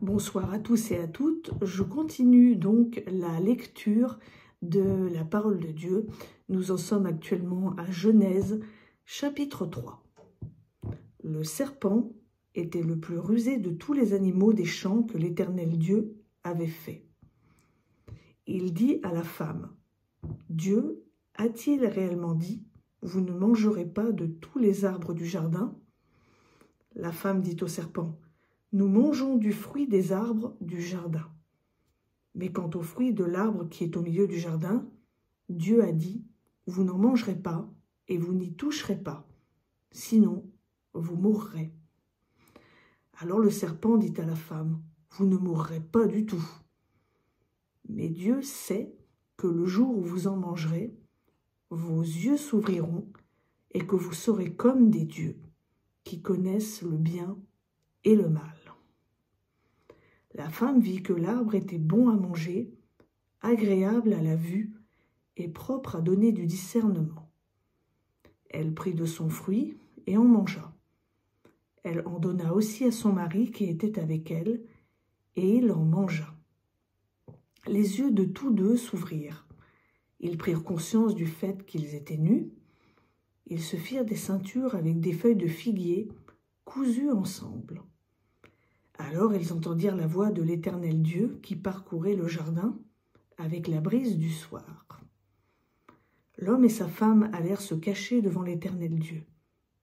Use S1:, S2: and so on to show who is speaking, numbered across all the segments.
S1: Bonsoir à tous et à toutes. Je continue donc la lecture de la parole de Dieu. Nous en sommes actuellement à Genèse, chapitre 3. Le serpent était le plus rusé de tous les animaux des champs que l'Éternel Dieu avait fait. Il dit à la femme, « Dieu a-t-il réellement dit, vous ne mangerez pas de tous les arbres du jardin ?» La femme dit au serpent, « Nous mangeons du fruit des arbres du jardin. Mais quant au fruit de l'arbre qui est au milieu du jardin, Dieu a dit, vous n'en mangerez pas et vous n'y toucherez pas, sinon vous mourrez. » Alors le serpent dit à la femme, « Vous ne mourrez pas du tout. Mais Dieu sait que le jour où vous en mangerez, vos yeux s'ouvriront et que vous serez comme des dieux, qui connaissent le bien et le mal. » La femme vit que l'arbre était bon à manger, agréable à la vue et propre à donner du discernement. Elle prit de son fruit et en mangea. Elle en donna aussi à son mari qui était avec elle, et il en mangea. Les yeux de tous deux s'ouvrirent. Ils prirent conscience du fait qu'ils étaient nus. Ils se firent des ceintures avec des feuilles de figuier cousues ensemble. Alors ils entendirent la voix de l'Éternel Dieu qui parcourait le jardin avec la brise du soir. L'homme et sa femme allèrent se cacher devant l'Éternel Dieu,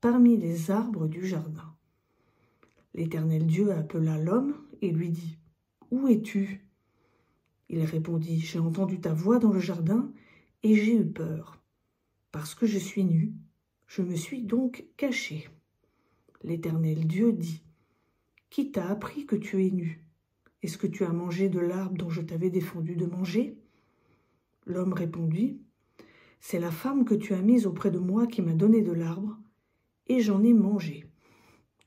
S1: parmi les arbres du jardin. L'Éternel Dieu appela l'homme et lui dit, « Où es-tu » Il répondit, « J'ai entendu ta voix dans le jardin et j'ai eu peur. Parce que je suis nu, je me suis donc caché. » L'Éternel Dieu dit, « Qui t'a appris que tu es nu? Est-ce que tu as mangé de l'arbre dont je t'avais défendu de manger ?» L'homme répondit, « C'est la femme que tu as mise auprès de moi qui m'a donné de l'arbre, et j'en ai mangé. »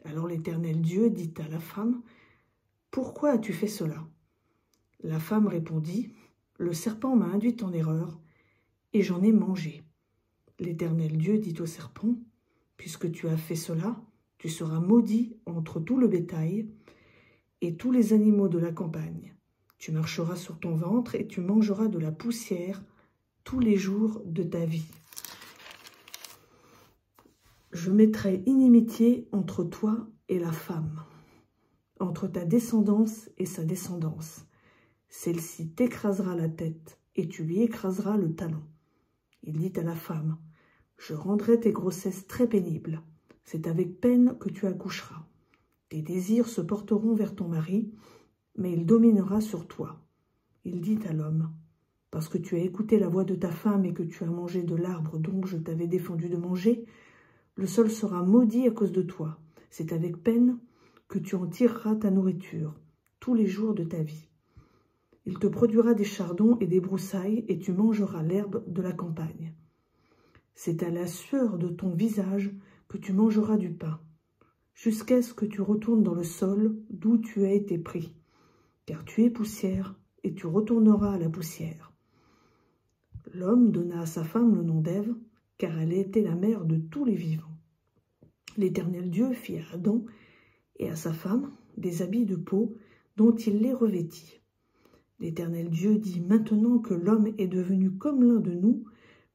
S1: Alors l'Éternel Dieu dit à la femme, « Pourquoi as-tu fait cela ?» La femme répondit, « Le serpent m'a induite en erreur, et j'en ai mangé. » L'Éternel Dieu dit au serpent, « Puisque tu as fait cela, tu seras maudit entre tout le bétail et tous les animaux de la campagne. Tu marcheras sur ton ventre et tu mangeras de la poussière tous les jours de ta vie. Je mettrai inimitié entre toi et la femme, entre ta descendance et sa descendance. Celle-ci t'écrasera la tête et tu lui écraseras le talon. » Il dit à la femme, « Je rendrai tes grossesses très pénibles. C'est avec peine que tu accoucheras. Tes désirs se porteront vers ton mari, mais il dominera sur toi. » Il dit à l'homme, « Parce que tu as écouté la voix de ta femme et que tu as mangé de l'arbre dont je t'avais défendu de manger, le sol sera maudit à cause de toi. C'est avec peine que tu en tireras ta nourriture tous les jours de ta vie. Il te produira des chardons et des broussailles et tu mangeras l'herbe de la campagne. C'est à la sueur de ton visage que tu mangeras du pain, jusqu'à ce que tu retournes dans le sol d'où tu as été pris, car tu es poussière et tu retourneras à la poussière. » L'homme donna à sa femme le nom d'Ève, car elle était la mère de tous les vivants. L'Éternel Dieu fit à Adam et à sa femme des habits de peau dont il les revêtit. L'Éternel Dieu dit, « Maintenant que l'homme est devenu comme l'un de nous,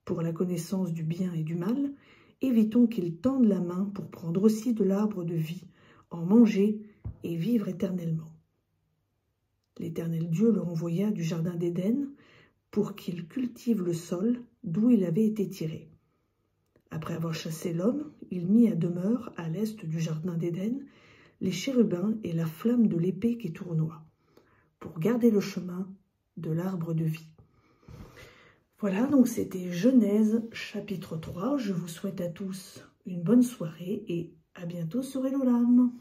S1: pour la connaissance du bien et du mal, évitons qu'il tende la main pour prendre aussi de l'arbre de vie, en manger et vivre éternellement. » L'Éternel Dieu le renvoya du jardin d'Éden pour qu'il cultive le sol d'où il avait été tiré. Après avoir chassé l'homme, il mit à demeure à l'est du jardin d'Éden les chérubins et la flamme de l'épée qui tournoie, pour garder le chemin de l'arbre de vie. Voilà, donc c'était Genèse chapitre 3. Je vous souhaite à tous une bonne soirée et à bientôt sur Hello l'âme.